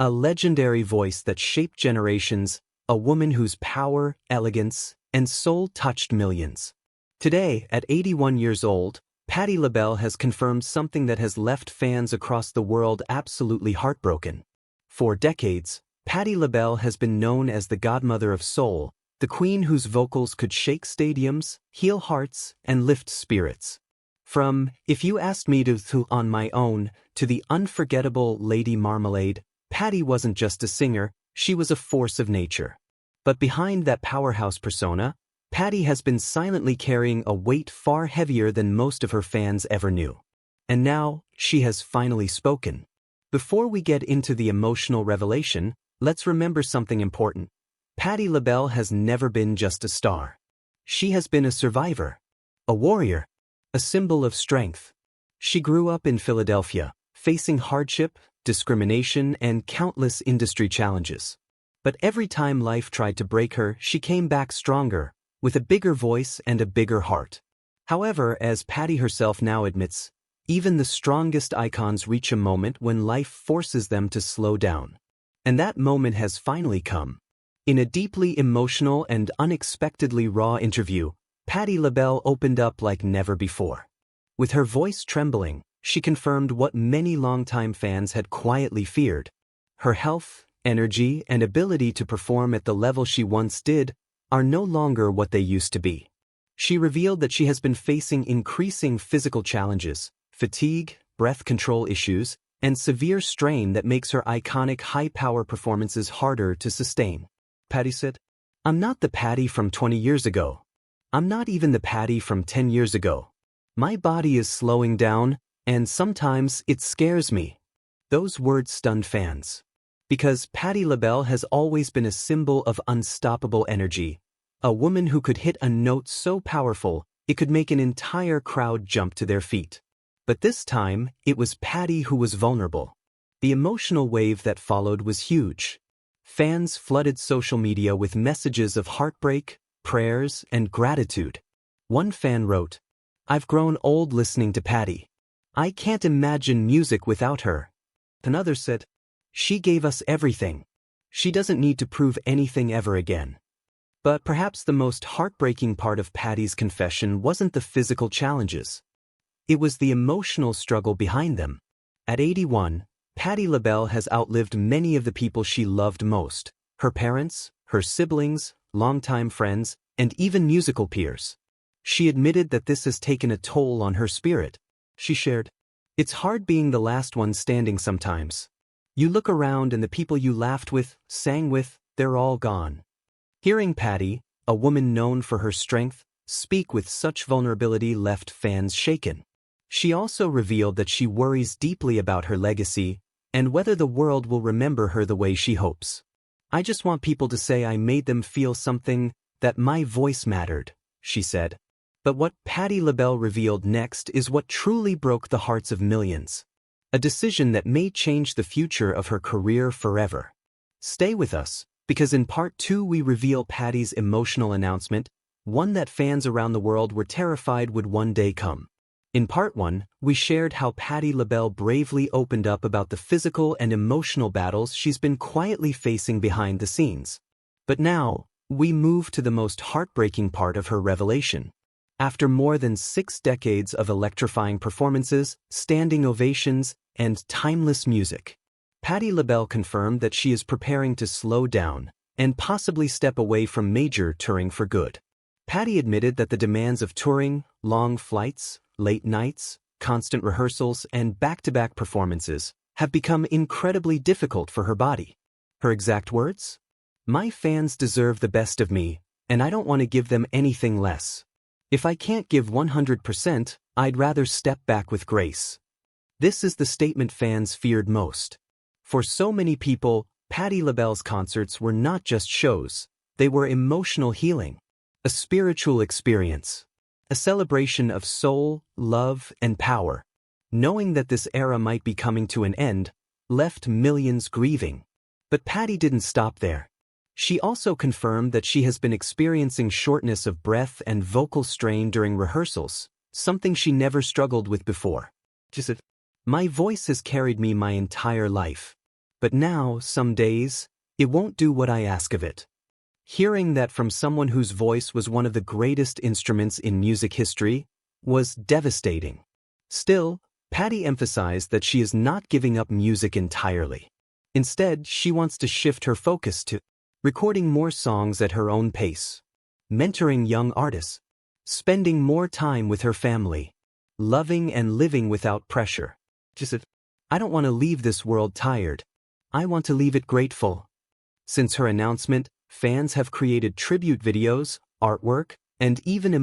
A legendary voice that shaped generations, a woman whose power, elegance, and soul touched millions. Today, at 81 years old, Patti LaBelle has confirmed something that has left fans across the world absolutely heartbroken. For decades, Patti LaBelle has been known as the Godmother of Soul, the queen whose vocals could shake stadiums, heal hearts, and lift spirits. From "If You Asked Me to On My Own" to the unforgettable Lady Marmalade, Patti wasn't just a singer, she was a force of nature. But behind that powerhouse persona, Patti has been silently carrying a weight far heavier than most of her fans ever knew. And now, she has finally spoken. Before we get into the emotional revelation, let's remember something important. Patti LaBelle has never been just a star. She has been a survivor, a warrior, a symbol of strength. She grew up in Philadelphia, facing hardship, discrimination, and countless industry challenges. But every time life tried to break her, she came back stronger, with a bigger voice and a bigger heart. However, as Patti herself now admits, even the strongest icons reach a moment when life forces them to slow down. And that moment has finally come. In a deeply emotional and unexpectedly raw interview, Patti LaBelle opened up like never before. With her voice trembling, she confirmed what many longtime fans had quietly feared. Her health, energy, and ability to perform at the level she once did are no longer what they used to be. She revealed that she has been facing increasing physical challenges, fatigue, breath control issues, and severe strain that makes her iconic high-power performances harder to sustain. Patti said, "I'm not the Patti from 20 years ago. I'm not even the Patti from 10 years ago. My body is slowing down, and sometimes it scares me." Those words stunned fans. Because Patti LaBelle has always been a symbol of unstoppable energy, a woman who could hit a note so powerful it could make an entire crowd jump to their feet. But this time, it was Patti who was vulnerable. The emotional wave that followed was huge. Fans flooded social media with messages of heartbreak, prayers, and gratitude. One fan wrote, "I've grown old listening to Patti. I can't imagine music without her." Another said, "She gave us everything. She doesn't need to prove anything ever again." But perhaps the most heartbreaking part of Patti's confession wasn't the physical challenges. It was the emotional struggle behind them. At 81, Patti LaBelle has outlived many of the people she loved most: her parents, her siblings, longtime friends, and even musical peers. She admitted that this has taken a toll on her spirit. She shared, "It's hard being the last one standing sometimes. You look around and the people you laughed with, sang with, they're all gone." Hearing Patti, a woman known for her strength, speak with such vulnerability left fans shaken. She also revealed that she worries deeply about her legacy and whether the world will remember her the way she hopes. "I just want people to say I made them feel something, that my voice mattered," she said. But what Patti LaBelle revealed next is what truly broke the hearts of millions. A decision that may change the future of her career forever. Stay with us, because in Part 2 we reveal Patti's emotional announcement, one that fans around the world were terrified would one day come. In Part 1, we shared how Patti LaBelle bravely opened up about the physical and emotional battles she's been quietly facing behind the scenes. But now, we move to the most heartbreaking part of her revelation. After more than 6 decades of electrifying performances, standing ovations, and timeless music, Patti LaBelle confirmed that she is preparing to slow down and possibly step away from major touring for good. Patti admitted that the demands of touring, long flights, late nights, constant rehearsals, and back-to-back performances have become incredibly difficult for her body. Her exact words? "My fans deserve the best of me, and I don't want to give them anything less. If I can't give 100%, I'd rather step back with grace." This is the statement fans feared most. For so many people, Patti LaBelle's concerts were not just shows, they were emotional healing, a spiritual experience, a celebration of soul, love, and power. Knowing that this era might be coming to an end, left millions grieving. But Patti didn't stop there. She also confirmed that she has been experiencing shortness of breath and vocal strain during rehearsals, something she never struggled with before. She said, "My voice has carried me my entire life. But now, some days, it won't do what I ask of it. Hearing that from someone whose voice was one of the greatest instruments in music history was devastating. Still, Patti emphasized that she is not giving up music entirely. Instead, she wants to shift her focus to recording more songs at her own pace, mentoring young artists, spending more time with her family, loving and living without pressure. She said, "I don't want to leave this world tired. I want to leave it grateful." Since her announcement, fans have created tribute videos, artwork, and even